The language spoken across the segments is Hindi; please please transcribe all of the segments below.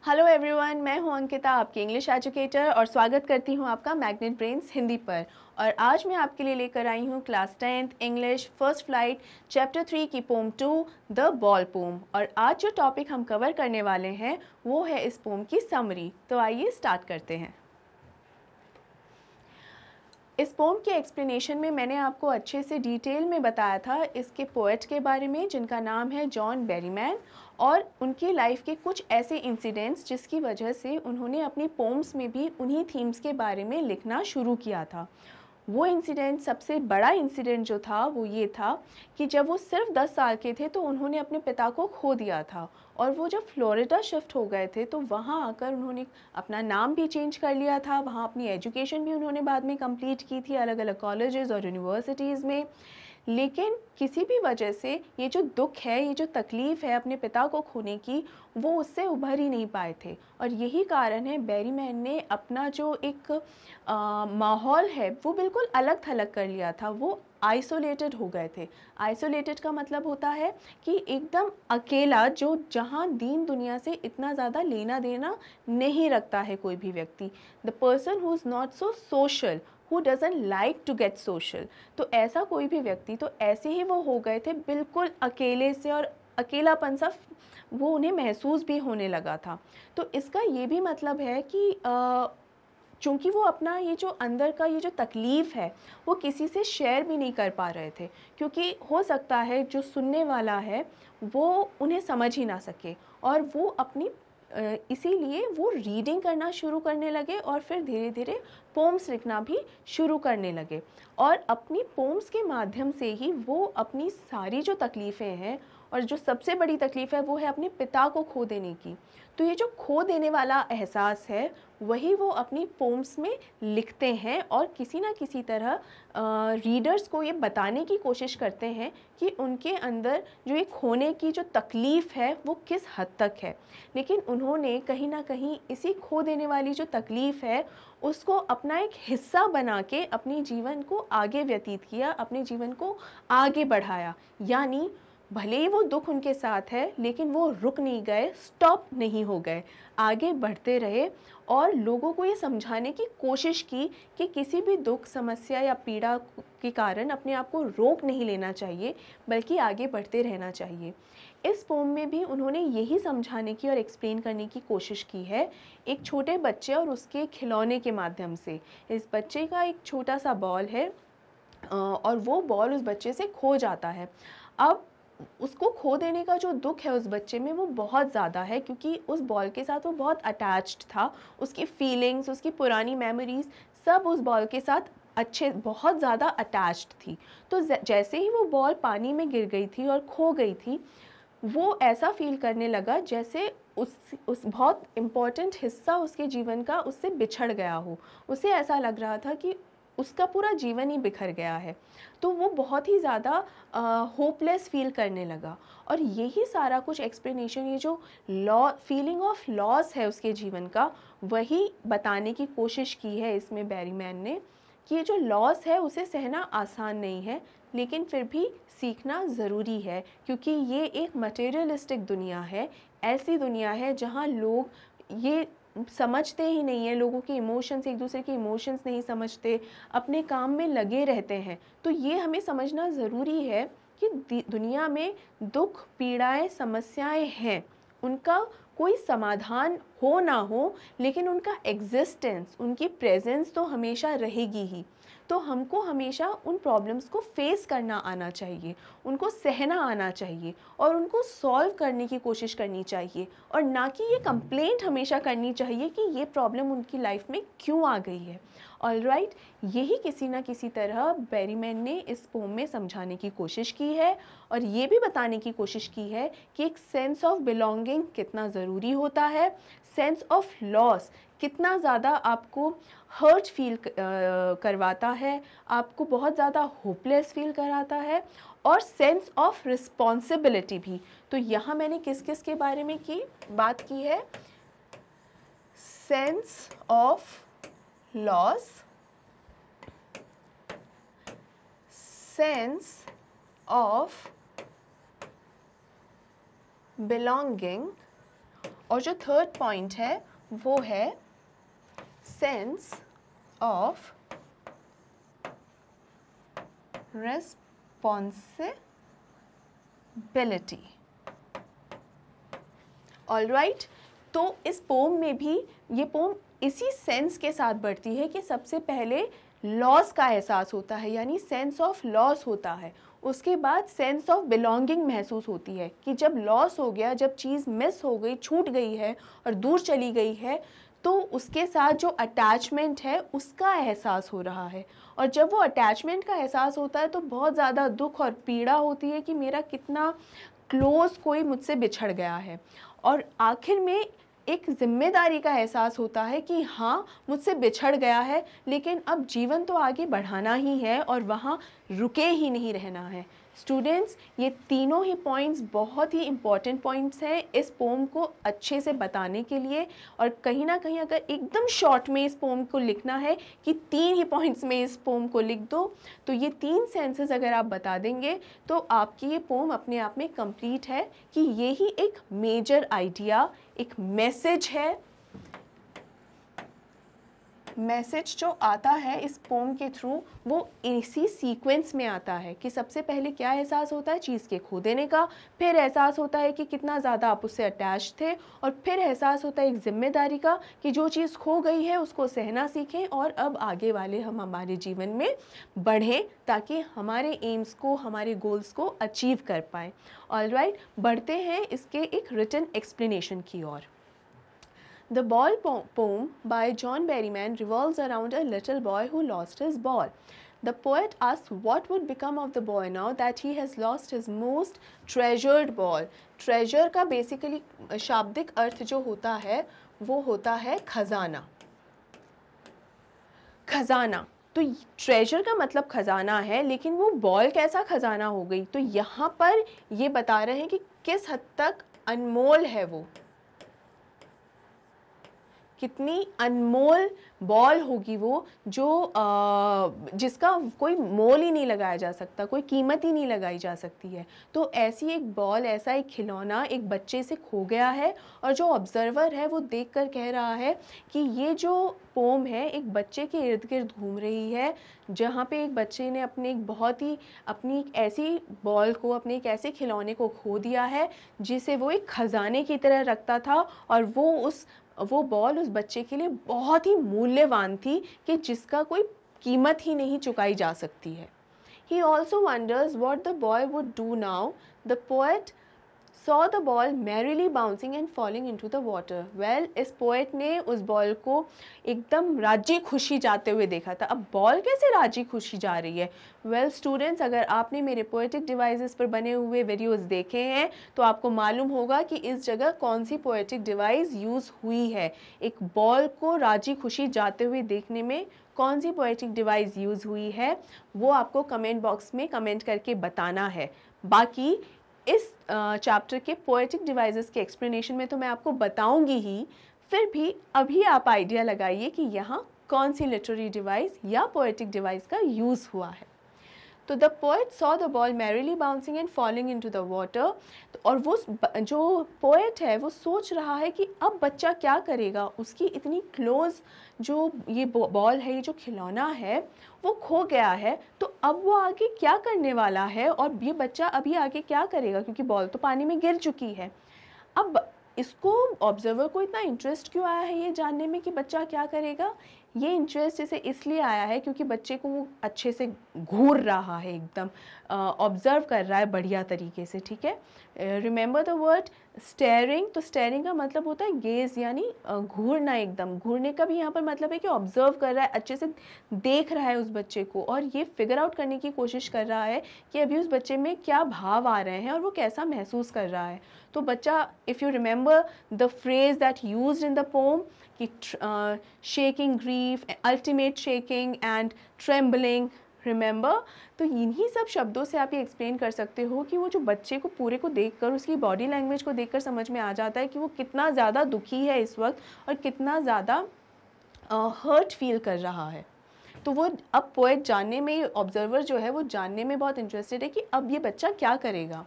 हेलो एवरीवन, मैं हूं अंकिता, आपकी इंग्लिश एजुकेटर, और स्वागत करती हूं आपका मैग्नेट ब्रेन्स हिंदी पर। और आज मैं आपके लिए लेकर आई हूं class 10th English first flight chapter 3 की पोम 2 द बॉल पोम। और आज जो टॉपिक हम कवर करने वाले हैं वो है इस पोम की समरी। तो आइए स्टार्ट करते हैं। इस पोम के एक्सप्लेनेशन में मैंने आपको अच्छे से डिटेल में बताया था इसके पोएट के बारे में, जिनका नाम है जॉन बेरीमैन, और उनकी लाइफ के कुछ ऐसे इंसिडेंट्स जिसकी वजह से उन्होंने अपनी पोम्स में भी उन्हीं थीम्स के बारे में लिखना शुरू किया था। वो इंसिडेंट, सबसे बड़ा इंसिडेंट जो था वो ये था कि जब वो सिर्फ 10 साल के थे तो उन्होंने अपने पिता को खो दिया था। और वो जब फ्लोरिडा शिफ्ट हो गए थे तो वहाँ आकर उन्होंने अपना नाम भी चेंज कर लिया था। वहाँ अपनी एजुकेशन भी उन्होंने बाद में कंप्लीट की थी अलग अलग कॉलेजेस और यूनिवर्सिटीज़ में। लेकिन किसी भी वजह से ये जो दुख है, ये जो तकलीफ़ है अपने पिता को खोने की, वो उससे उभर ही नहीं पाए थे। और यही कारण है बेरीमैन ने अपना जो एक माहौल है वो बिल्कुल अलग थलग कर लिया था। वो आइसोलेटेड हो गए थे। आइसोलेटेड का मतलब होता है कि एकदम अकेला, जो जहाँ दीन दुनिया से इतना ज़्यादा लेना देना नहीं रखता है कोई भी व्यक्ति। The person who is not so social, who doesn't like to get social. तो ऐसा कोई भी व्यक्ति, तो ऐसे ही वो हो गए थे बिल्कुल अकेले से, और अकेलापन सा वो उन्हें महसूस भी होने लगा था। तो इसका ये भी मतलब है कि चूँकि वो अपना ये जो अंदर का ये जो तकलीफ़ है वो किसी से शेयर भी नहीं कर पा रहे थे, क्योंकि हो सकता है जो सुनने वाला है वो उन्हें समझ ही ना सके। और वो अपनी इसीलिए वो रीडिंग करना शुरू करने लगे और फिर धीरे धीरे पोम्स लिखना भी शुरू करने लगे। और अपनी पोम्स के माध्यम से ही वो अपनी सारी जो तकलीफ़ें हैं, और जो सबसे बड़ी तकलीफ़ है वो है अपने पिता को खो देने की। तो ये जो खो देने वाला एहसास है वही वो अपनी पोम्स में लिखते हैं, और किसी ना किसी तरह रीडर्स को ये बताने की कोशिश करते हैं कि उनके अंदर जो ये खोने की जो तकलीफ़ है वो किस हद तक है। लेकिन उन्होंने कहीं ना कहीं इसी खो देने वाली जो तकलीफ़ है उसको अपना एक हिस्सा बना के अपने जीवन को आगे व्यतीत किया, अपने जीवन को आगे बढ़ाया। यानी भले ही वो दुख उनके साथ है लेकिन वो रुक नहीं गए, स्टॉप नहीं हो गए, आगे बढ़ते रहे और लोगों को ये समझाने की कोशिश की कि किसी भी दुख, समस्या या पीड़ा के कारण अपने आप को रोक नहीं लेना चाहिए, बल्कि आगे बढ़ते रहना चाहिए। इस पोम में भी उन्होंने यही समझाने की और एक्सप्लेन करने की कोशिश की है, एक छोटे बच्चे और उसके खिलौने के माध्यम से। इस बच्चे का एक छोटा सा बॉल है और वो बॉल उस बच्चे से खो जाता है। अब उसको खो देने का जो दुख है उस बच्चे में वो बहुत ज़्यादा है, क्योंकि उस बॉल के साथ वो बहुत अटैच्ड था। उसकी फीलिंग्स, उसकी पुरानी मेमोरीज़ सब उस बॉल के साथ बहुत ज़्यादा अटैच्ड थी। तो जैसे ही वो बॉल पानी में गिर गई थी और खो गई थी, वो ऐसा फील करने लगा जैसे उस बहुत इम्पॉर्टेंट हिस्सा उसके जीवन का उससे बिछड़ गया हो। उसे ऐसा लग रहा था कि उसका पूरा जीवन ही बिखर गया है। तो वो बहुत ही ज़्यादा होपलेस फील करने लगा। और यही सारा कुछ एक्सप्लेनेशन, ये जो फीलिंग ऑफ लॉस है उसके जीवन का, वही बताने की कोशिश की है इसमें बेरीमैन ने, कि ये जो लॉस है उसे सहना आसान नहीं है, लेकिन फिर भी सीखना ज़रूरी है, क्योंकि ये एक मटेरियलिस्टिक दुनिया है। ऐसी दुनिया है जहाँ लोग ये समझते ही नहीं है, लोगों के इमोशंस, एक दूसरे के इमोशंस नहीं समझते, अपने काम में लगे रहते हैं। तो ये हमें समझना ज़रूरी है कि दुनिया में दुख, पीड़ाएं, समस्याएं हैं, उनका कोई समाधान हो ना हो, लेकिन उनका एग्जिस्टेंस, उनकी प्रेजेंस तो हमेशा रहेगी ही। तो हमको हमेशा उन प्रॉब्लम्स को फेस करना आना चाहिए, उनको सहना आना चाहिए और उनको सॉल्व करने की कोशिश करनी चाहिए, और ना कि ये कंप्लेंट हमेशा करनी चाहिए कि ये प्रॉब्लम उनकी लाइफ में क्यों आ गई है। ऑलराइट, यही किसी ना किसी तरह बेरीमैन ने इस पोम में समझाने की कोशिश की है, और ये भी बताने की कोशिश की है कि एक सेंस ऑफ बिलोंगिंग कितना ज़रूरी होता है, सेंस ऑफ लॉस कितना ज़्यादा आपको हर्ट फील करवाता है, आपको बहुत ज़्यादा होपलेस फील कराता है, और सेंस ऑफ रिस्पॉन्सिबिलिटी भी। तो यहाँ मैंने किस किस के बारे में बात की है? Sense of loss, sense of belonging और जो थर्ड पॉइंट है वो है सेंस ऑफ रिस्पॉन्सिबिलिटी। ऑलराइट, तो इस पोम में भी ये पोम इसी सेंस के साथ बढ़ती है कि सबसे पहले लॉस का एहसास होता है, यानी सेंस ऑफ लॉस होता है। उसके बाद सेंस ऑफ बिलोंगिंग महसूस होती है कि जब लॉस हो गया, जब चीज़ मिस हो गई, छूट गई है और दूर चली गई है, तो उसके साथ जो अटैचमेंट है उसका एहसास हो रहा है। और जब वो अटैचमेंट का एहसास होता है तो बहुत ज़्यादा दुख और पीड़ा होती है कि मेरा कितना क्लोज कोई मुझसे बिछड़ गया है। और आखिर में एक जिम्मेदारी का एहसास होता है कि हाँ, मुझसे बिछड़ गया है, लेकिन अब जीवन तो आगे बढ़ाना ही है और वहाँ रुके ही नहीं रहना है। स्टूडेंट्स, ये तीनों ही पॉइंट्स बहुत ही इम्पॉर्टेंट पॉइंट्स हैं इस पोम को अच्छे से बताने के लिए। और कहीं ना कहीं अगर एकदम शॉर्ट में इस पोम को लिखना है कि 3 ही पॉइंट्स में इस पोम को लिख दो, तो ये 3 सेंसेस अगर आप बता देंगे तो आपकी ये पोम अपने आप में कंप्लीट है कि ये ही एक मेजर आइडिया, एक मैसेज है। मैसेज जो आता है इस पोम के थ्रू वो इसी सीक्वेंस में आता है कि सबसे पहले क्या एहसास होता है चीज़ के खो देने का, फिर एहसास होता है कि कितना ज़्यादा आप उससे अटैच थे, और फिर एहसास होता है एक जिम्मेदारी का कि जो चीज़ खो गई है उसको सहना सीखें और अब आगे वाले हम हमारे जीवन में बढ़ें ताकि हमारे एम्स को, हमारे गोल्स को अचीव कर पाएँ। ऑलराइट, बढ़ते हैं इसके एक रिटन एक्सप्लेनेशन की ओर। The Ball poem by John Berryman revolves around a little boy who lost his ball. The poet asks what would become of the boy now that he has lost his most treasured ball. Treasure का basically शाब्दिक अर्थ जो होता है वो होता है खजाना। खजाना, तो ट्रेजर का मतलब खजाना है, लेकिन वो बॉल कैसा खजाना हो गई? तो यहाँ पर ये बता रहे हैं कि किस हद तक अनमोल है वो, कितनी अनमोल बॉल होगी वो जो जिसका कोई मोल ही नहीं लगाया जा सकता, कोई कीमत ही नहीं लगाई जा सकती है। तो ऐसी एक बॉल, ऐसा एक खिलौना एक बच्चे से खो गया है और जो ऑब्जर्वर है वो देखकर कह रहा है कि ये जो पोम है एक बच्चे के इर्द गिर्द घूम रही है, जहाँ पे एक बच्चे ने अपने अपनी एक ऐसी बॉल को, अपने एक ऐसे खिलौने को खो दिया है जिसे वो एक खजाने की तरह रखता था, और वो बॉल उस बच्चे के लिए बहुत ही मूल्यवान थी कि जिसका कोई कीमत ही नहीं चुकाई जा सकती है। He also wonders what the boy would do now. The poet saw the ball merrily bouncing and falling into the water. Well, इस पोएट ने उस बॉल को एकदम राजी खुशी जाते हुए देखा था। अब बॉल कैसे राजी खुशी जा रही है? Well, स्टूडेंट्स, अगर आपने मेरे पोएटिक डिवाइसेस पर बने हुए वीडियोस देखे हैं तो आपको मालूम होगा कि इस जगह कौन सी पोएटिक डिवाइस यूज़ हुई है। एक बॉल को राजी खुशी जाते हुए देखने में कौन सी पोएटिक डिवाइस यूज़ हुई है वो आपको कमेंट बॉक्स में कमेंट करके बताना है। बाकी इस चैप्टर के पोएटिक डिवाइसेस के एक्सप्लेनेशन में तो मैं आपको बताऊंगी ही, फिर भी अभी आप आइडिया लगाइए कि यहाँ कौन सी लिटरेरी डिवाइस या पोएटिक डिवाइस का यूज़ हुआ है। तो the poet saw the ball merrily bouncing and falling into the water. और वो जो पोएट है वो सोच रहा है कि अब बच्चा क्या करेगा, उसकी इतनी क्लोज जो ये बॉल है, ये जो खिलौना है वो खो गया है, तो अब वो आगे क्या करने वाला है और ये बच्चा अभी आगे क्या करेगा, क्योंकि बॉल तो पानी में गिर चुकी है। अब इसको ऑब्जर्वर को इतना इंटरेस्ट क्यों आया है ये जानने में कि बच्चा क्या करेगा? ये इंटरेस्ट इसे इसलिए आया है क्योंकि बच्चे को वो अच्छे से घूर रहा है, एकदम ऑब्जर्व कर रहा है बढ़िया तरीके से, ठीक है। Remember the word steering. तो स्टेयरिंग का मतलब होता है गेज, यानी घूरना, एकदम घूरने का भी यहाँ पर मतलब है कि ऑब्जर्व कर रहा है, अच्छे से देख रहा है उस बच्चे को और ये फिगर आउट करने की कोशिश कर रहा है कि अभी उस बच्चे में क्या भाव आ रहे हैं और वो कैसा महसूस कर रहा है। तो बच्चा, if you remember the phrase that used in the poem कि shaking grief, ultimate shaking and trembling, remember. तो इन्हीं सब शब्दों से आप ये एक्सप्लेन कर सकते हो कि वो जो बच्चे को पूरे को देखकर, उसकी बॉडी लैंग्वेज को देखकर समझ में आ जाता है कि वो कितना ज़्यादा दुखी है इस वक्त और कितना ज़्यादा हर्ट फील कर रहा है। तो वो अब पोएट जानने में, ऑब्जर्वर जो है वो जानने में बहुत इंटरेस्टेड है कि अब ये बच्चा क्या करेगा।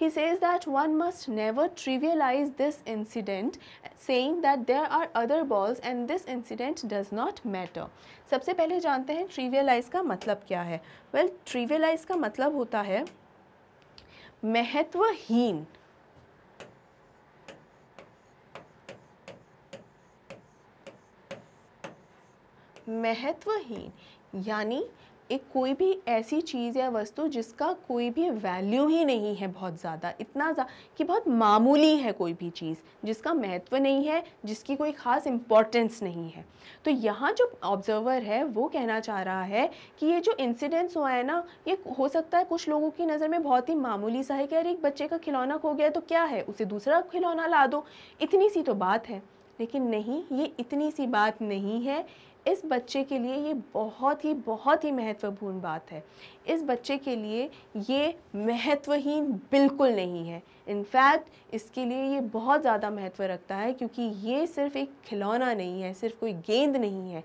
He says that one must never trivialize this incident, saying that there are other balls and this incident does not matter. सबसे पहले जानते हैं trivialize का मतलब क्या है. Well, trivialize का मतलब होता है महत्वहीन. महत्वहीन यानी एक कोई भी ऐसी चीज़ या वस्तु जिसका कोई भी वैल्यू ही नहीं है बहुत ज़्यादा, इतना कि बहुत मामूली है कोई भी चीज़, जिसका महत्व नहीं है, जिसकी कोई ख़ास इम्पोर्टेंस नहीं है. तो यहाँ जो ऑब्जर्वर है वो कहना चाह रहा है कि ये जो इंसिडेंट्स हुआ है ना, ये हो सकता है कुछ लोगों की नज़र में बहुत ही मामूली सा है कि यार एक बच्चे का खिलौना खो गया तो क्या है, उसे दूसरा खिलौना ला दो, इतनी सी तो बात है. लेकिन नहीं, ये इतनी सी बात नहीं है. इस बच्चे के लिए ये बहुत ही महत्वपूर्ण बात है. इस बच्चे के लिए ये महत्वहीन बिल्कुल नहीं है. इनफैक्ट इसके लिए ये बहुत ज़्यादा महत्व रखता है, क्योंकि ये सिर्फ एक खिलौना नहीं है, सिर्फ कोई गेंद नहीं है.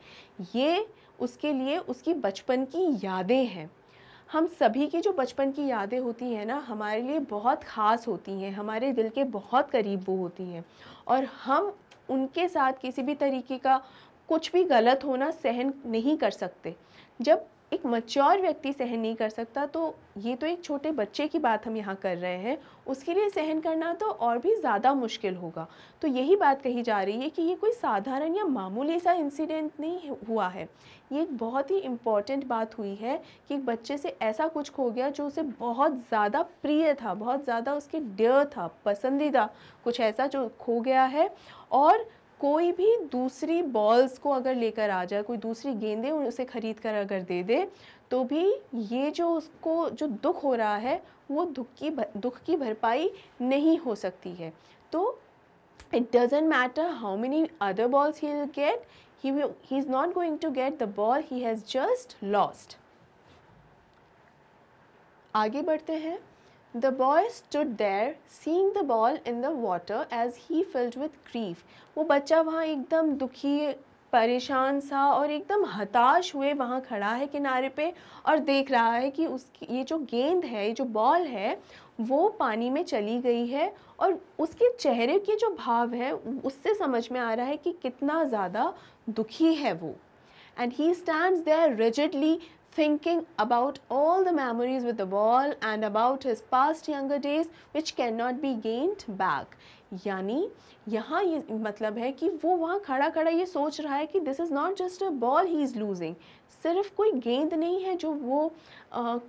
ये उसके लिए उसकी बचपन की यादें हैं. हम सभी की जो बचपन की यादें होती हैं ना, हमारे लिए बहुत ख़ास होती हैं, हमारे दिल के बहुत करीब वो होती हैं, और हम उनके साथ किसी भी तरीके का कुछ भी गलत होना सहन नहीं कर सकते. जब एक मैच्योर व्यक्ति सहन नहीं कर सकता, तो ये तो एक छोटे बच्चे की बात हम यहाँ कर रहे हैं, उसके लिए सहन करना तो और भी ज़्यादा मुश्किल होगा. तो यही बात कही जा रही है कि ये कोई साधारण या मामूली सा इंसिडेंट नहीं हुआ है. ये एक बहुत ही इम्पॉर्टेंट बात हुई है कि एक बच्चे से ऐसा कुछ खो गया जो उसे बहुत ज़्यादा प्रिय था, बहुत ज़्यादा उसके डियर था, पसंदीदा कुछ ऐसा जो खो गया है. और कोई भी दूसरी बॉल्स को अगर लेकर आ जाए, कोई दूसरी गेंदें उसे ख़रीद कर अगर दे दे, तो भी ये जो उसको जो दुख हो रहा है वो दुख की भरपाई नहीं हो सकती है. तो it doesn't matter how many other balls he'll get, he's not going to get the ball he has just lost. आगे बढ़ते हैं. The boy stood there, seeing the ball in the water as he filled with grief. वो बच्चा वहाँ एकदम दुखी, परेशान सा और एकदम हताश हुए वहाँ खड़ा है किनारे पे, और देख रहा है कि उसकी ये जो गेंद है, ये जो बॉल है, वो पानी में चली गई है. और उसके चेहरे के जो भाव है उससे समझ में आ रहा है कि कितना ज़्यादा दुखी है वो. And he stands there rigidly, thinking about all the memories with the ball and about his past younger days which cannot be gained back. यानी यहाँ ये मतलब है कि वो वहाँ खड़ा खड़ा ये सोच रहा है कि this is not just a ball he is losing. सिर्फ कोई गेंद नहीं है जो वो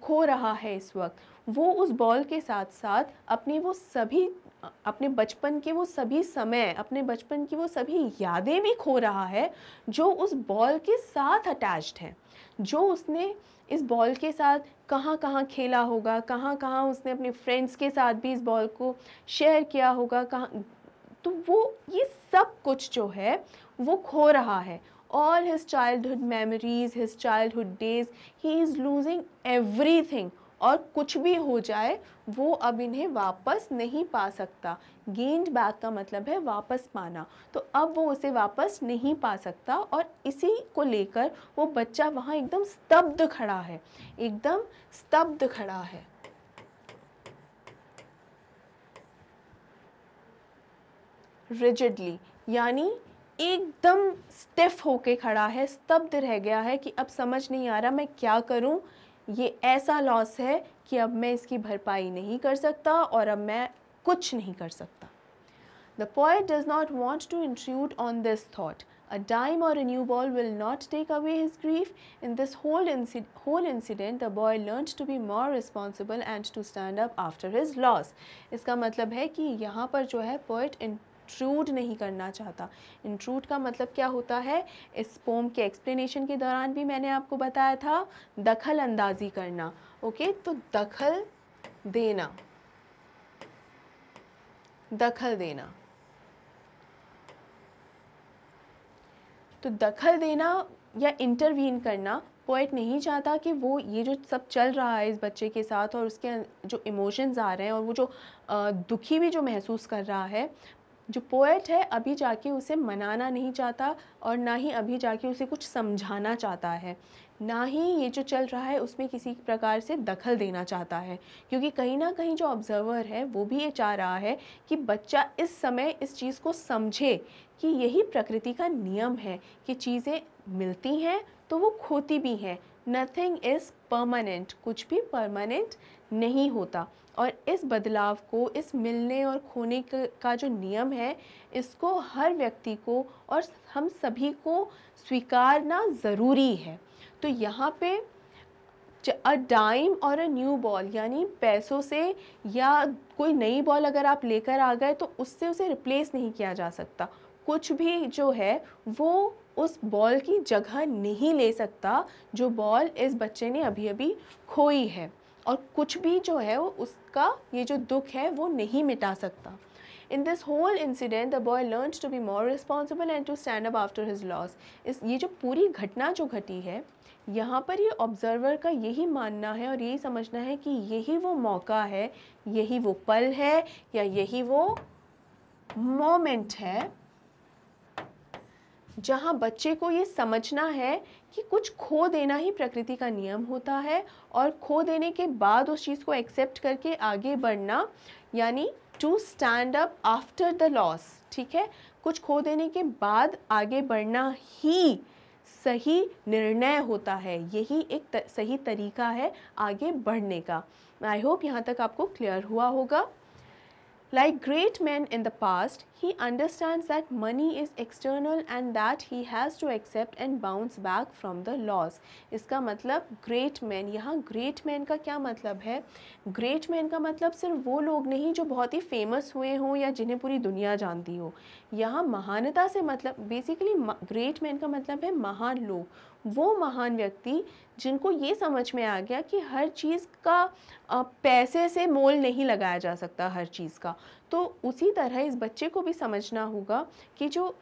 खो रहा है इस वक्त, वो उस बॉल के साथ साथ अपने बचपन के वो सभी समय, अपने बचपन की वो सभी यादें भी खो रहा है जो उस बॉल के साथ अटैच्ड हैं, जो उसने इस बॉल के साथ कहाँ कहाँ खेला होगा, कहाँ कहाँ उसने अपने फ्रेंड्स के साथ भी इस बॉल को शेयर किया होगा, कहाँ. तो वो ये सब कुछ जो है वो खो रहा है. All his childhood memories, his childhood days, he is losing everything. और कुछ भी हो जाए वो अब इन्हें वापस नहीं पा सकता. गेंड बैक का मतलब है वापस पाना. तो अब वो उसे वापस नहीं पा सकता, और इसी को लेकर वो बच्चा वहाँ एकदम स्तब्ध खड़ा है, एकदम स्तब्ध खड़ा है. रिजिडली यानी एकदम स्टिफ होके खड़ा है, स्तब्ध रह गया है कि अब समझ नहीं आ रहा मैं क्या करूं. ये ऐसा लॉस है कि अब मैं इसकी भरपाई नहीं कर सकता और अब मैं कुछ नहीं कर सकता. The poet does not want to intrude on this thought. A dime or a new ball will not take away his grief. In this whole incident, the boy learned to be more responsible and to stand up after his loss. इसका मतलब है कि यहाँ पर जो है poet इंट्रूड नहीं करना चाहता. इंट्रूड का मतलब क्या होता है, इस पोम के एक्सप्लेनेशन के दौरान भी मैंने आपको बताया था, दखल अंदाजी करना. ओके, तो दखल देना, दखल देना. तो दखल देना या इंटरवीन करना, पोएट नहीं चाहता कि वो ये जो सब चल रहा है इस बच्चे के साथ और उसके जो इमोशंस आ रहे हैं और वो जो दुखी भी जो महसूस कर रहा है, जो पोएट है अभी जाके उसे मनाना नहीं चाहता और ना ही अभी जाके उसे कुछ समझाना चाहता है, ना ही ये जो चल रहा है उसमें किसी प्रकार से दखल देना चाहता है, क्योंकि कहीं ना कहीं जो ऑब्जर्वर है वो भी ये चाह रहा है कि बच्चा इस समय इस चीज़ को समझे कि यही प्रकृति का नियम है कि चीज़ें मिलती हैं तो वो खोती भी हैं। नथिंग इज़ परमानेंट, कुछ भी परमानेंट नहीं होता। और इस बदलाव को, इस मिलने और खोने का जो नियम है, इसको हर व्यक्ति को और हम सभी को स्वीकारना ज़रूरी है। तो यहाँ पे अ डाइम और अ न्यू बॉल, यानी पैसों से या कोई नई बॉल अगर आप लेकर आ गए तो उससे उसे रिप्लेस नहीं किया जा सकता। कुछ भी जो है वो उस बॉल की जगह नहीं ले सकता जो बॉल इस बच्चे ने अभी अभी खोई है, और कुछ भी जो है वो उसका ये जो दुख है वो नहीं मिटा सकता। In this whole incident, the boy learned to be more responsible and to stand up after his loss. ये जो पूरी घटना जो घटी है, यहाँ पर ये ऑब्जर्वर का यही मानना है और यही समझना है कि यही वो मौका है, यही वो पल है, या यही वो मोमेंट है जहाँ बच्चे को ये समझना है कि कुछ खो देना ही प्रकृति का नियम होता है, और खो देने के बाद उस चीज़ को एक्सेप्ट करके आगे बढ़ना, यानी to stand up after the loss. ठीक है, कुछ खो देने के बाद आगे बढ़ना ही सही निर्णय होता है, यही एक सही तरीका है आगे बढ़ने का। आई होप यहाँ तक आपको क्लियर हुआ होगा। Like great men in the past, he understands that money is external and that he has to accept and bounce back from the loss. इसका मतलब great men, यहाँ great men का क्या मतलब है? Great men का मतलब सिर्फ वो लोग नहीं जो बहुत ही फेमस हुए हों या जिन्हें पूरी दुनिया जानती हो। यहाँ महानता से मतलब बेसिकली ग्रेट मैन का मतलब है महान लोग, वो महान व्यक्ति जिनको ये समझ में आ गया कि हर चीज़ का पैसे से मोल नहीं लगाया जा सकता हर चीज़ का। तो उसी तरह इस बच्चे को भी समझना होगा कि जो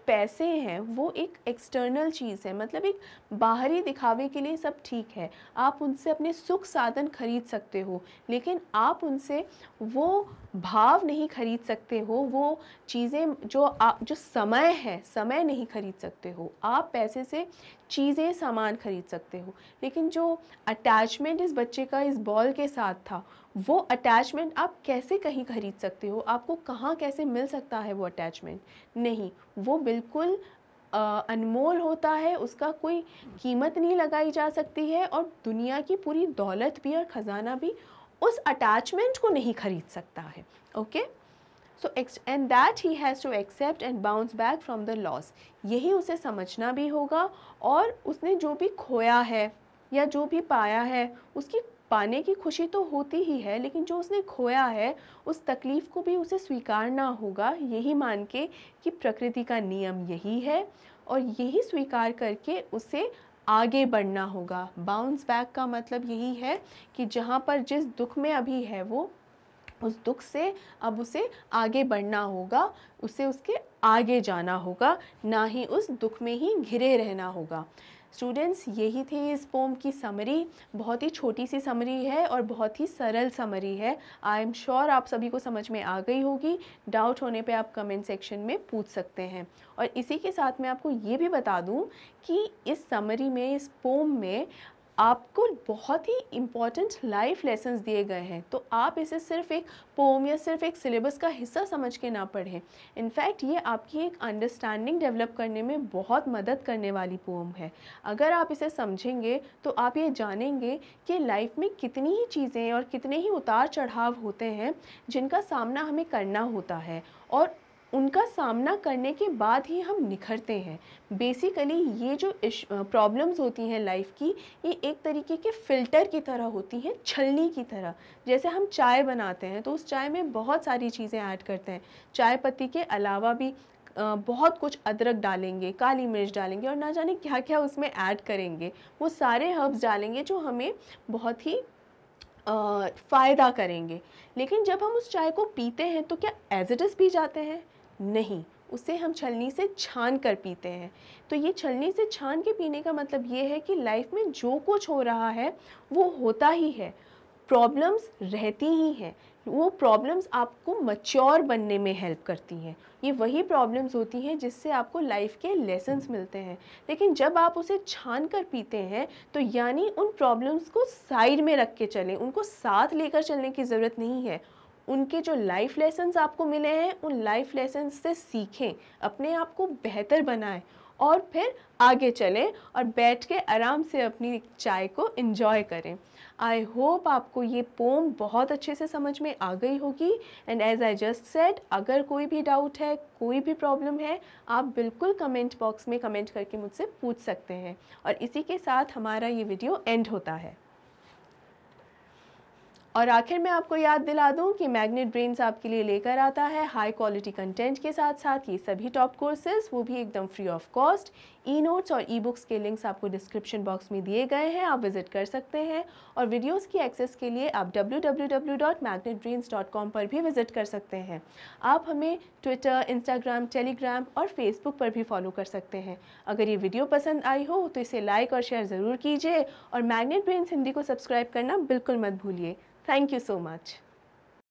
पैसे हैं वो एक एक्सटर्नल चीज़ है, मतलब एक बाहरी दिखावे के लिए सब ठीक है। आप उनसे अपने सुख साधन खरीद सकते हो, लेकिन आप उनसे वो भाव नहीं खरीद सकते हो, वो चीज़ें जो समय है, समय नहीं खरीद सकते हो। आप पैसे से चीज़ें, सामान खरीद सकते हो, लेकिन जो अटैचमेंट इस बच्चे का इस बॉल के साथ था, वो अटैचमेंट आप कैसे कहीं खरीद सकते हो? आपको कहाँ कैसे मिल सकता है वो अटैचमेंट? नहीं, वो बिल्कुल अनमोल होता है, उसका कोई कीमत नहीं लगाई जा सकती है, और दुनिया की पूरी दौलत भी और ख़जाना भी उस अटैचमेंट को नहीं खरीद सकता है। Okay, so and that he has to accept and bounce back from the loss. यही उसे समझना भी होगा, और उसने जो भी खोया है या जो भी पाया है उसकी पाने की खुशी तो होती ही है, लेकिन जो उसने खोया है उस तकलीफ़ को भी उसे स्वीकारना होगा, यही मान के कि प्रकृति का नियम यही है, और यही स्वीकार करके उसे आगे बढ़ना होगा। बाउंस बैक का मतलब यही है कि जहाँ पर जिस दुख में अभी है वो, उस दुख से अब उसे आगे बढ़ना होगा, उसे उसके आगे जाना होगा, ना ही उस दुख में ही घिरे रहना होगा। स्टूडेंट्स, यही थी इस पोम की समरी। बहुत ही छोटी सी समरी है और बहुत ही सरल समरी है। आई एम श्योर आप सभी को समझ में आ गई होगी। डाउट होने पे आप कमेंट सेक्शन में पूछ सकते हैं। और इसी के साथ मैं आपको ये भी बता दूं कि इस समरी में, इस पोम में आपको बहुत ही इम्पॉर्टेंट लाइफ लेसन्स दिए गए हैं। तो आप इसे सिर्फ एक पोम या सिर्फ एक सिलेबस का हिस्सा समझ के ना पढ़ें। इनफैक्ट ये आपकी एक अंडरस्टैंडिंग डेवलप करने में बहुत मदद करने वाली पोम है। अगर आप इसे समझेंगे तो आप ये जानेंगे कि लाइफ में कितनी ही चीज़ें और कितने ही उतार चढ़ाव होते हैं जिनका सामना हमें करना होता है, और उनका सामना करने के बाद ही हम निखरते हैं। बेसिकली ये जो प्रॉब्लम्स होती हैं लाइफ की, ये एक तरीके के फ़िल्टर की तरह होती हैं, छलनी की तरह। जैसे हम चाय बनाते हैं तो उस चाय में बहुत सारी चीज़ें ऐड करते हैं, चाय पत्ती के अलावा भी बहुत कुछ, अदरक डालेंगे, काली मिर्च डालेंगे, और ना जाने क्या क्या उसमें ऐड करेंगे। वो सारे हर्ब्स डालेंगे जो हमें बहुत ही फ़ायदा करेंगे। लेकिन जब हम उस चाय को पीते हैं तो क्या एज इट इज़ पी जाते हैं? नहीं, उसे हम छलनी से छान कर पीते हैं। तो ये छलनी से छान के पीने का मतलब ये है कि लाइफ में जो कुछ हो रहा है वो होता ही है, प्रॉब्लम्स रहती ही हैं, वो प्रॉब्लम्स आपको मैच्योर बनने में हेल्प करती हैं। ये वही प्रॉब्लम्स होती हैं जिससे आपको लाइफ के लेसन्स मिलते हैं। लेकिन जब आप उसे छान कर पीते हैं तो यानी उन प्रॉब्लम्स को साइड में रख के चलें, उनको साथ लेकर चलने की ज़रूरत नहीं है। उनके जो लाइफ लेसन्स आपको मिले हैं उन लाइफ लेसन्स से सीखें, अपने आप को बेहतर बनाएं और फिर आगे चलें और बैठ के आराम से अपनी चाय को एंजॉय करें। आई होप आपको ये पोम बहुत अच्छे से समझ में आ गई होगी। And as I just said, अगर कोई भी डाउट है, कोई भी प्रॉब्लम है, आप बिल्कुल कमेंट बॉक्स में कमेंट करके मुझसे पूछ सकते हैं। और इसी के साथ हमारा ये वीडियो एंड होता है। और आखिर में आपको याद दिला दूं कि मैग्नेट ब्रेन्स आपके लिए लेकर आता है हाई क्वालिटी कंटेंट के साथ साथ ये सभी टॉप कोर्सेज, वो भी एकदम free of cost. E notes और ई बुक्स के लिंक्स आपको डिस्क्रिप्शन बॉक्स में दिए गए हैं, आप विजिट कर सकते हैं। और वीडियोस की एक्सेस के लिए आप www.magnetbrains.com पर भी विजिट कर सकते हैं। आप हमें ट्विटर, इंस्टाग्राम, टेलीग्राम और फेसबुक पर भी फॉलो कर सकते हैं। अगर ये वीडियो पसंद आई हो तो इसे लाइक और शेयर ज़रूर कीजिए और मैग्नेट ब्रेन्स हिंदी को सब्सक्राइब करना बिल्कुल मत भूलिए। Thank you so much.